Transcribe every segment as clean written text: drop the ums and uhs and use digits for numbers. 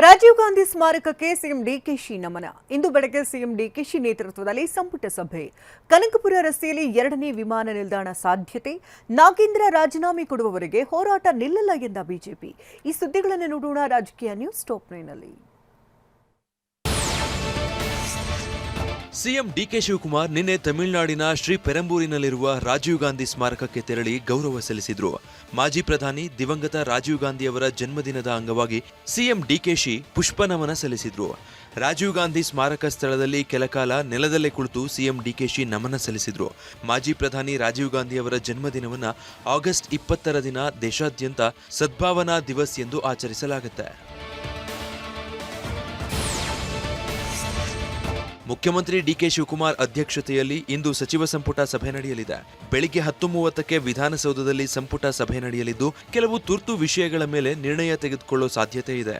ರಾಜೀವ್ ಗಾಂಧಿ ಸ್ಮಾರಕಕ್ಕೆ ಸಿಎಂ ಡಿಕೆಶಿ ನಮನ. ಇಂದು ಬೆಳಗ್ಗೆ ಸಿಎಂ ಡಿಕೆಶಿ ನೇತೃತ್ವದಲ್ಲಿ ಸಂಪುಟ ಸಭೆ. ಕನಕಪುರ ರಸ್ತೆಯಲ್ಲಿ 2ನೇ ವಿಮಾನ ನಿಲ್ದಾಣ ಸಾಧ್ಯತೆ. ನಾಗೇಂದ್ರ ರಾಜೀನಾಮೆ ಕೊಡುವವರೆಗೆ ಹೋರಾಟ ನಿಲ್ಲಲ್ಲ ಎಂದ ಬಿಜೆಪಿ. ಈ ಸುದ್ದಿಗಳನ್ನು ನೋಡೋಣ ರಾಜಕೀಯ ನ್ಯೂಸ್ ಟಾಪ್ 9ನಲ್ಲಿ. ಸಿಎಂ ಡಿಕೆ ಶಿವಕುಮಾರ್ ನಿನ್ನೆ ತಮಿಳುನಾಡಿನ ಶ್ರೀ ಪೆರಂಬೂರಿನಲ್ಲಿರುವ ರಾಜೀವ್ ಗಾಂಧಿ ಸ್ಮಾರಕಕ್ಕೆ ತೆರಳಿ ಗೌರವ ಸಲ್ಲಿಸಿದ್ರು. ಮಾಜಿ ಪ್ರಧಾನಿ ದಿವಂಗತ ರಾಜೀವ್ ಗಾಂಧಿ ಅವರ ಜನ್ಮದಿನದ ಅಂಗವಾಗಿ ಸಿಎಂ ಡಿಕೆಶಿ ಪುಷ್ಪನಮನ ಸಲ್ಲಿಸಿದ್ರು. ರಾಜೀವ್ ಗಾಂಧಿ ಸ್ಮಾರಕ ಸ್ಥಳದಲ್ಲಿ ಕೆಲಕಾಲ ನೆಲದಲ್ಲೇ ಕುಳಿತು ಸಿಎಂ ಡಿಕೆಶಿ ನಮನ ಸಲ್ಲಿಸಿದ್ರು. ಮಾಜಿ ಪ್ರಧಾನಿ ರಾಜೀವ್ ಗಾಂಧಿ ಅವರ ಜನ್ಮದಿನವನ್ನು ಆಗಸ್ಟ್ 20ರ ದಿನ ದೇಶಾದ್ಯಂತ ಸದ್ಭಾವನಾ ದಿವಸ್ ಎಂದು ಆಚರಿಸಲಾಗುತ್ತೆ. ಮುಖ್ಯಮಂತ್ರಿ ಡಿಕೆ ಶಿವಕುಮಾರ್ ಅಧ್ಯಕ್ಷತೆಯಲ್ಲಿ ಇಂದು ಸಚಿವ ಸಂಪುಟ ಸಭೆ ನಡೆಯಲಿದೆ. ಬೆಳಿಗ್ಗೆ 10:30ಕ್ಕೆ ವಿಧಾನಸೌಧದಲ್ಲಿ ಸಂಪುಟ ಸಭೆ ನಡೆಯಲಿದ್ದು, ಕೆಲವು ತುರ್ತು ವಿಷಯಗಳ ಮೇಲೆ ನಿರ್ಣಯ ತೆಗೆದುಕೊಳ್ಳುವ ಸಾಧ್ಯತೆ ಇದೆ.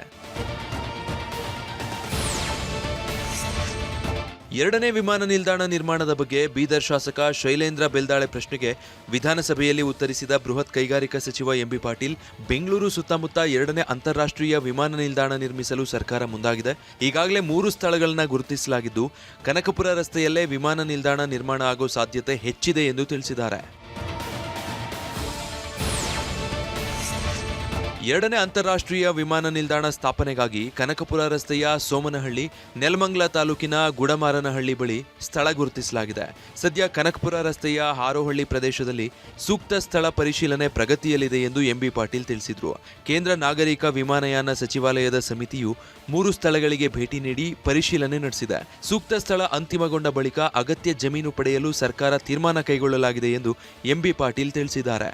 2ನೇ ವಿಮಾನ ನಿಲ್ದಾಣ ನಿರ್ಮಾಣದ ಬಗ್ಗೆ ಬೀದರ್ ಶಾಸಕ ಶೈಲೇಂದ್ರ ಬೆಲ್ದಾಳೆ ಪ್ರಶ್ನೆಗೆ ವಿಧಾನಸಭೆಯಲ್ಲಿ ಉತ್ತರಿಸಿದ ಬೃಹತ್ ಕೈಗಾರಿಕಾ ಸಚಿವ ಎಂಬಿ ಪಾಟೀಲ್, ಬೆಂಗಳೂರು ಸುತ್ತಮುತ್ತ 2ನೇ ಅಂತಾರಾಷ್ಟ್ರೀಯ ವಿಮಾನ ನಿಲ್ದಾಣ ನಿರ್ಮಿಸಲು ಸರ್ಕಾರ ಮುಂದಾಗಿದೆ. ಈಗಾಗಲೇ 3 ಸ್ಥಳಗಳನ್ನು ಗುರುತಿಸಲಾಗಿದ್ದು, ಕನಕಪುರ ರಸ್ತೆಯಲ್ಲೇ ವಿಮಾನ ನಿಲ್ದಾಣ ನಿರ್ಮಾಣ ಆಗೋ ಸಾಧ್ಯತೆ ಹೆಚ್ಚಿದೆ ಎಂದು ತಿಳಿಸಿದ್ದಾರೆ. 2ನೇ ಅಂತಾರಾಷ್ಟ್ರೀಯ ವಿಮಾನ ನಿಲ್ದಾಣ ಸ್ಥಾಪನೆಗಾಗಿ ಕನಕಪುರ ರಸ್ತೆಯ ಸೋಮನಹಳ್ಳಿ, ನೆಲಮಂಗಲ ತಾಲೂಕಿನ ಗುಡಮಾರನಹಳ್ಳಿ ಬಳಿ ಸ್ಥಳ ಗುರುತಿಸಲಾಗಿದೆ. ಸದ್ಯ ಕನಕಪುರ ರಸ್ತೆಯ ಹಾರೋಹಳ್ಳಿ ಪ್ರದೇಶದಲ್ಲಿ ಸೂಕ್ತ ಸ್ಥಳ ಪರಿಶೀಲನೆ ಪ್ರಗತಿಯಲ್ಲಿದೆ ಎಂದು ಎಂಬಿ ಪಾಟೀಲ್ ತಿಳಿಸಿದರು. ಕೇಂದ್ರ ನಾಗರಿಕ ವಿಮಾನಯಾನ ಸಚಿವಾಲಯದ ಸಮಿತಿಯು 3 ಸ್ಥಳಗಳಿಗೆ ಭೇಟಿ ನೀಡಿ ಪರಿಶೀಲನೆ ನಡೆಸಿದೆ. ಸೂಕ್ತ ಸ್ಥಳ ಅಂತಿಮಗೊಂಡ ಬಳಿಕ ಅಗತ್ಯ ಜಮೀನು ಪಡೆಯಲು ಸರ್ಕಾರ ತೀರ್ಮಾನ ಕೈಗೊಳ್ಳಲಾಗಿದೆ ಎಂದು ಎಂಬಿ ಪಾಟೀಲ್ ತಿಳಿಸಿದ್ದಾರೆ.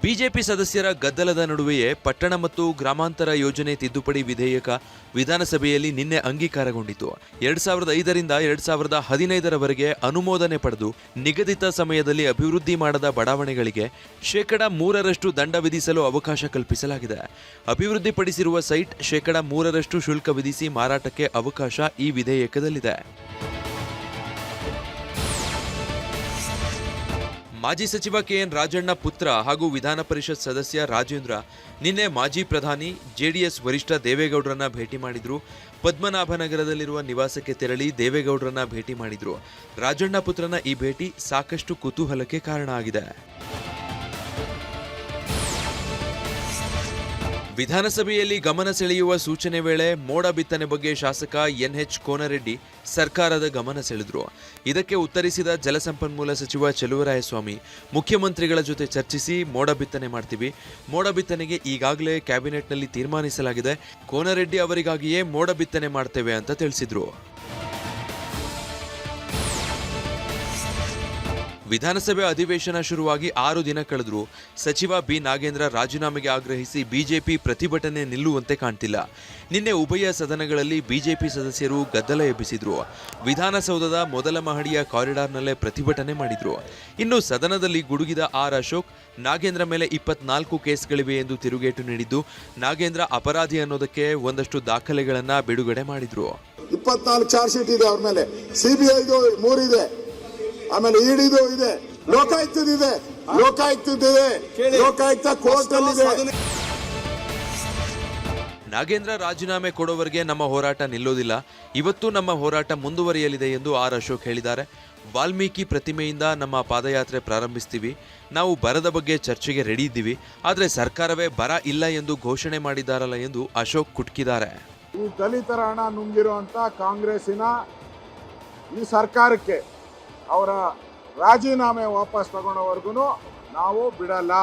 ಬಿಜೆಪಿ ಸದಸ್ಯರ ಗದ್ದಲದ ನಡುವೆಯೇ ಪಟ್ಟಣ ಮತ್ತು ಗ್ರಾಮಾಂತರ ಯೋಜನೆ ತಿದ್ದುಪಡಿ ವಿಧೇಯಕ ವಿಧಾನಸಭೆಯಲ್ಲಿ ನಿನ್ನೆ ಅಂಗೀಕಾರಗೊಂಡಿತು. 2005ರಿಂದ 2015ರವರೆಗೆ ಅನುಮೋದನೆ ಪಡೆದು ನಿಗದಿತ ಸಮಯದಲ್ಲಿ ಅಭಿವೃದ್ಧಿ ಮಾಡದ ಬಡಾವಣೆಗಳಿಗೆ 3% ದಂಡ ವಿಧಿಸಲು ಅವಕಾಶ ಕಲ್ಪಿಸಲಾಗಿದೆ. ಅಭಿವೃದ್ಧಿಪಡಿಸಿರುವ ಸೈಟ್ 3% ಶುಲ್ಕ ವಿಧಿಸಿ ಮಾರಾಟಕ್ಕೆ ಅವಕಾಶ ಈ ವಿಧೇಯಕದಲ್ಲಿದೆ. ಮಾಜಿ ಸಚಿವ ಕೆಎನ್ ರಾಜಣ್ಣ ಪುತ್ರ ಹಾಗೂ ವಿಧಾನ ಪರಿಷತ್ ಸದಸ್ಯ ರಾಜೇಂದ್ರ ನಿನ್ನೆ ಮಾಜಿ ಪ್ರಧಾನಿ ಜೆಡಿಎಸ್ ವರಿಷ್ಠ ದೇವೇಗೌಡರನ್ನ ಭೇಟಿ ಮಾಡಿದ್ರು. ಪದ್ಮನಾಭನಗರದಲ್ಲಿರುವ ನಿವಾಸಕ್ಕೆ ತೆರಳಿ ದೇವೇಗೌಡರನ್ನ ಭೇಟಿ ಮಾಡಿದ್ರು. ರಾಜಣ್ಣ ಪುತ್ರನ ಈ ಭೇಟಿ ಸಾಕಷ್ಟು ಕುತೂಹಲಕ್ಕೆ ಕಾರಣ ಆಗಿದೆ. ವಿಧಾನಸಭೆಯಲ್ಲಿ ಗಮನ ಸೆಳೆಯುವ ಸೂಚನೆ ವೇಳೆ ಮೋಡ ಬಿತ್ತನೆ ಬಗ್ಗೆ ಶಾಸಕ ಎನ್ಎಚ್ ಕೋನರೆಡ್ಡಿ ಸರ್ಕಾರದ ಗಮನ ಸೆಳೆದರು. ಇದಕ್ಕೆ ಉತ್ತರಿಸಿದ ಜಲಸಂಪನ್ಮೂಲ ಸಚಿವ ಚೆಲುವರಾಯಸ್ವಾಮಿ, ಮುಖ್ಯಮಂತ್ರಿಗಳ ಜೊತೆ ಚರ್ಚಿಸಿ ಮೋಡ ಬಿತ್ತನೆ ಮಾಡ್ತೀವಿ. ಮೋಡ ಬಿತ್ತನೆಗೆ ಈಗಾಗಲೇ ಕ್ಯಾಬಿನೆಟ್ನಲ್ಲಿ ತೀರ್ಮಾನಿಸಲಾಗಿದೆ. ಕೋನರೆಡ್ಡಿ ಅವರಿಗಾಗಿಯೇ ಮೋಡ ಬಿತ್ತನೆ ಮಾಡ್ತೇವೆ ಅಂತ ತಿಳಿಸಿದ್ರು. ವಿಧಾನಸಭೆ ಅಧಿವೇಶನ ಶುರುವಾಗಿ 6 ದಿನ ಕಳೆದರೂ ಸಚಿವ ಬಿ ನಾಗೇಂದ್ರ ರಾಜೀನಾಮೆಗೆ ಆಗ್ರಹಿಸಿ ಬಿಜೆಪಿ ಪ್ರತಿಭಟನೆ ನಿಲ್ಲುವಂತೆ ಕಾಣ್ತಿಲ್ಲ. ನಿನ್ನೆ ಉಭಯ ಸದನಗಳಲ್ಲಿ ಬಿಜೆಪಿ ಸದಸ್ಯರು ಗದ್ದಲ ಎಬ್ಬಿಸಿದ್ರು. ವಿಧಾನಸೌಧದ ಮೊದಲ ಮಹಡಿಯ ಕಾರಿಡಾರ್ನಲ್ಲೇ ಪ್ರತಿಭಟನೆ ಮಾಡಿದ್ರು. ಇನ್ನು ಸದನದಲ್ಲಿ ಗುಡುಗಿದ ಆರ್ ಅಶೋಕ್, ನಾಗೇಂದ್ರ ಮೇಲೆ 24 ಕೇಸ್ಗಳಿವೆ ಎಂದು ತಿರುಗೇಟು ನೀಡಿದ್ದು, ನಾಗೇಂದ್ರ ಅಪರಾಧಿ ಅನ್ನೋದಕ್ಕೆ ಒಂದಷ್ಟು ದಾಖಲೆಗಳನ್ನ ಬಿಡುಗಡೆ ಮಾಡಿದ್ರು. 24 ಚಾರ್ಜ್ ಶೀಟ್ ಇದೆ ಅವ್ರ ಮೇಲೆ, ಸಿಬಿಐ 3 ಇದೆ, ಆಮೇಲೆ ಇಡಿದು ಇದೆ, ಲೋಕಾಯುಕ್ತದಿದೆ, ಲೋಕಾಯುಕ್ತ ಕೋರ್ಟ್ ಅಲ್ಲಿ ಇದೆ. ನಾಗೇಂದ್ರ ರಾಜೀನಾಮೆ ಕೊಡೋವರೆಗೆ ನಮ್ಮ ಹೋರಾಟ ನಿಲ್ಲೋದಿಲ್ಲ. ಇವತ್ತು ನಮ್ಮ ಹೋರಾಟ ಮುಂದುವರಿಯಲಿದೆ ಎಂದು ಆರ್ ಅಶೋಕ್ ಹೇಳಿದ್ದಾರೆ. ವಾಲ್ಮೀಕಿ ಪ್ರತಿಮೆಯಿಂದ ನಮ್ಮ ಪಾದಯಾತ್ರೆ ಪ್ರಾರಂಭಿಸ್ತೀವಿ. ನಾವು ಬರದ ಬಗ್ಗೆ ಚರ್ಚೆಗೆ ರೆಡಿ ಇದ್ದೀವಿ. ಆದರೆ ಸರ್ಕಾರವೇ ಬರ ಇಲ್ಲ ಎಂದು ಘೋಷಣೆ ಮಾಡಿದ್ದಾರಲ್ಲ ಎಂದು ಅಶೋಕ್ ಕುಟುಕಿದ್ದಾರೆ. ಈ ದಲಿತರ ಹಣ ನುಂಗಿರುವಂತ ಕಾಂಗ್ರೆಸ್ಸಿನ ಈ ಸರ್ಕಾರಕ್ಕೆ ಅವರ ರಾಜೀನಾಮೆ ವಾಪಸ್ ತಗೊಳ್ಳೋವರೆಗೂ ನಾವು ಬಿಡಲ್ಲ.